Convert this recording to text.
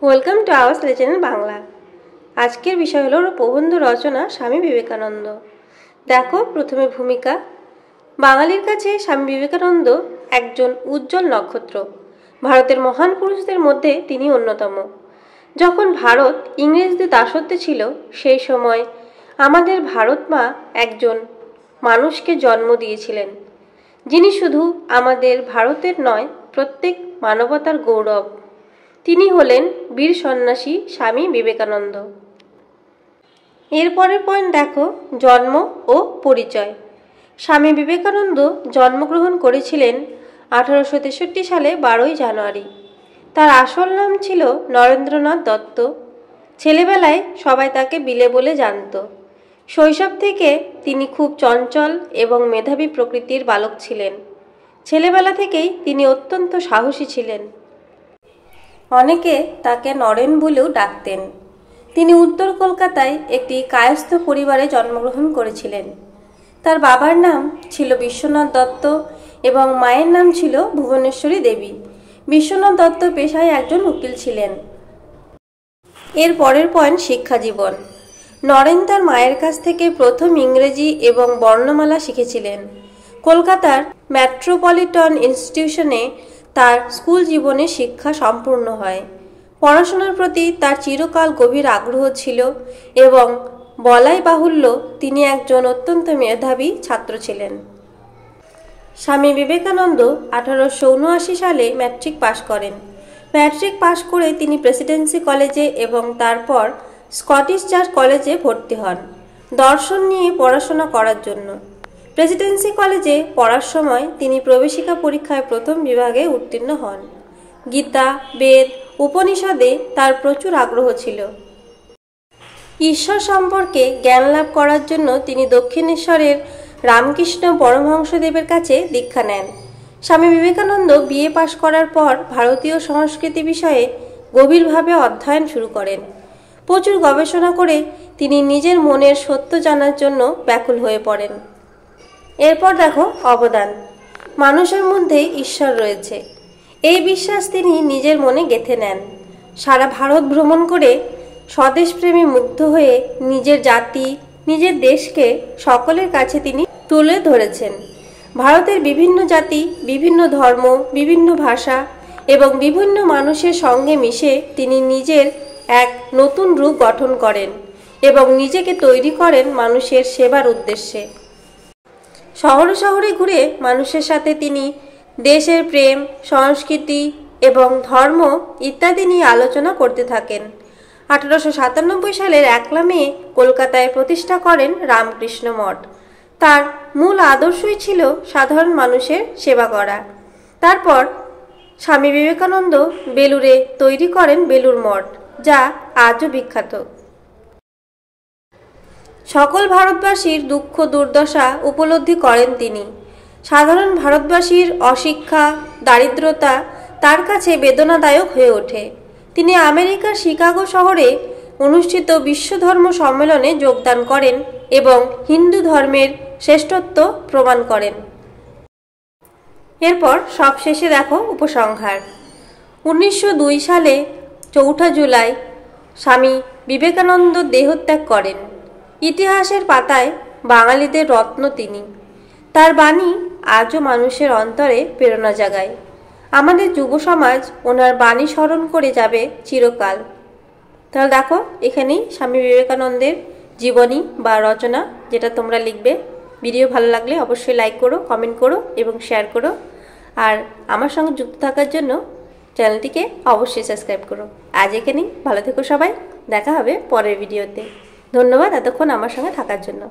Welcome to our channel Bangla. আজকের বিষয় হলো প্রবন্ধ রচনা স্বামী বিবেকানন্দ। দেখো, প্রথমে ভূমিকা। বাঙালির কাছে স্বামী বিবেকানন্দ একজন উজ্জ্বল নক্ষত্র। ভারতের মহান পুরুষদের মধ্যে তিনি অন্যতম। যখন ভারত ইংরেজদের দাসত্বে ছিল, সেই সময় আমাদের ভারত মা একজন মানুষকে জন্ম দিয়েছিলেন, যিনি শুধু আমাদের ভারতের নয়, প্রত্যেক মানবতার গৌরব। তিনি হলেন বীর সন্ন্যাসী স্বামী বিবেকানন্দ। এরপরের পয়েন্ট দেখো, জন্ম ও পরিচয়। স্বামী বিবেকানন্দ জন্মগ্রহণ করেছিলেন 1863 সালে 12ই জানুয়ারি। তার আসল নাম ছিল নরেন্দ্রনাথ দত্ত। ছেলেবেলায় সবাই তাকে বিলে বলে জানত। শৈশব থেকে তিনি খুব চঞ্চল এবং মেধাবী প্রকৃতির বালক ছিলেন। ছেলেবেলা থেকেই তিনি অত্যন্ত সাহসী ছিলেন। অনেকে তাকে নরেন বলেও ডাকতেন। তিনি উত্তর কলকাতায় একটি কায়স্থ পরিবারে জন্মগ্রহণ করেছিলেন। তার বাবার নাম ছিল বিশ্বনাথ দত্ত এবং মায়ের নাম ছিল ভুবনেশ্বরী দেবী। বিশ্বনাথ দত্ত পেশায় একজন উকিল ছিলেন। এর পরের পয়েন্ট, শিক্ষা জীবন। নরেন তার মায়ের কাছ থেকে প্রথম ইংরেজি এবং বর্ণমালা শিখেছিলেন। কলকাতার মেট্রোপলিটন ইনস্টিটিউশনে তার স্কুল জীবনে শিক্ষা সম্পূর্ণ হয়। পড়াশোনার প্রতি তার চিরকাল গভীর আগ্রহ ছিল এবং বলাই বাহুল্য তিনি একজন অত্যন্ত মেধাবী ছাত্র ছিলেন। স্বামী বিবেকানন্দ 1879 সালে ম্যাট্রিক পাশ করেন। ম্যাট্রিক পাশ করে তিনি প্রেসিডেন্সি কলেজে এবং তারপর স্কটিশ চার্চ কলেজে ভর্তি হন দর্শন নিয়ে পড়াশোনা করার জন্য। প্রেসিডেন্সি কলেজে পড়ার সময় তিনি প্রবেশিকা পরীক্ষায় প্রথম বিভাগে উত্তীর্ণ হন। গীতা, বেদ, উপনিষদে তার প্রচুর আগ্রহ ছিল। ঈশ্বর সম্পর্কে জ্ঞান লাভ করার জন্য তিনি দক্ষিণেশ্বরের রামকৃষ্ণ পরমহংসদেবের কাছে দীক্ষা নেন। স্বামী বিবেকানন্দ বিএ পাশ করার পর ভারতীয় সংস্কৃতি বিষয়ে গভীরভাবে অধ্যয়ন শুরু করেন। প্রচুর গবেষণা করে তিনি নিজের মনের সত্য জানার জন্য ব্যাকুল হয়ে পড়েন। এরপর দেখো, অবদান। মানুষের মধ্যে ঈশ্বর রয়েছে, এই বিশ্বাস তিনি নিজের মনে গেঁথে নেন। সারা ভারত ভ্রমণ করে স্বদেশপ্রেমী মুগ্ধ হয়ে নিজের জাতি, নিজের দেশকে সকলের কাছে তিনি তুলে ধরেছেন। ভারতের বিভিন্ন জাতি, বিভিন্ন ধর্ম, বিভিন্ন ভাষা এবং বিভিন্ন মানুষের সঙ্গে মিশে তিনি নিজের এক নতুন রূপ গঠন করেন এবং নিজেকে তৈরি করেন মানুষের সেবার উদ্দেশ্যে। শহরে শহরে ঘুরে মানুষের সাথে তিনি দেশের প্রেম, সংস্কৃতি এবং ধর্ম ইত্যাদি নিয়ে আলোচনা করতে থাকেন। 1897 সালের 1 মে কলকাতায় প্রতিষ্ঠা করেন রামকৃষ্ণ মঠ। তার মূল আদর্শই ছিল সাধারণ মানুষের সেবা করা। তারপর স্বামী বিবেকানন্দ বেলুড়ে তৈরি করেন বেলুড় মঠ, যা আজও বিখ্যাত। সকল ভারতবাসীর দুঃখ দুর্দশা উপলব্ধি করেন তিনি। সাধারণ ভারতবাসীর অশিক্ষা, দারিদ্রতা তার কাছে বেদনাদায়ক হয়ে ওঠে। তিনি আমেরিকার শিকাগো শহরে অনুষ্ঠিত বিশ্ব ধর্ম সম্মেলনে যোগদান করেন এবং হিন্দু ধর্মের শ্রেষ্ঠত্ব প্রমাণ করেন। এরপর সবশেষে দেখো, উপসংহার। 1902 সালে 4 জুলাই স্বামী বিবেকানন্দ দেহত্যাগ করেন। ইতিহাসের পাতায় বাঙালিদের রত্ন তিনি। তার বাণী আজও মানুষের অন্তরে প্রেরণা জাগায়। আমাদের যুব সমাজ ওনার বাণী স্মরণ করে যাবে চিরকাল। তাহলে দেখো, এখানেই স্বামী বিবেকানন্দের জীবনী বা রচনা, যেটা তোমরা লিখবে। ভিডিও ভালো লাগলে অবশ্যই লাইক করো, কমেন্ট করো এবং শেয়ার করো। আর আমার সঙ্গে যুক্ত থাকার জন্য চ্যানেলটিকে অবশ্যই সাবস্ক্রাইব করো। আজ এখানেই, ভালো থেকো সবাই। দেখা হবে পরের ভিডিওতে। ধন্যবাদ এতক্ষণ আমার সঙ্গে থাকার জন্য।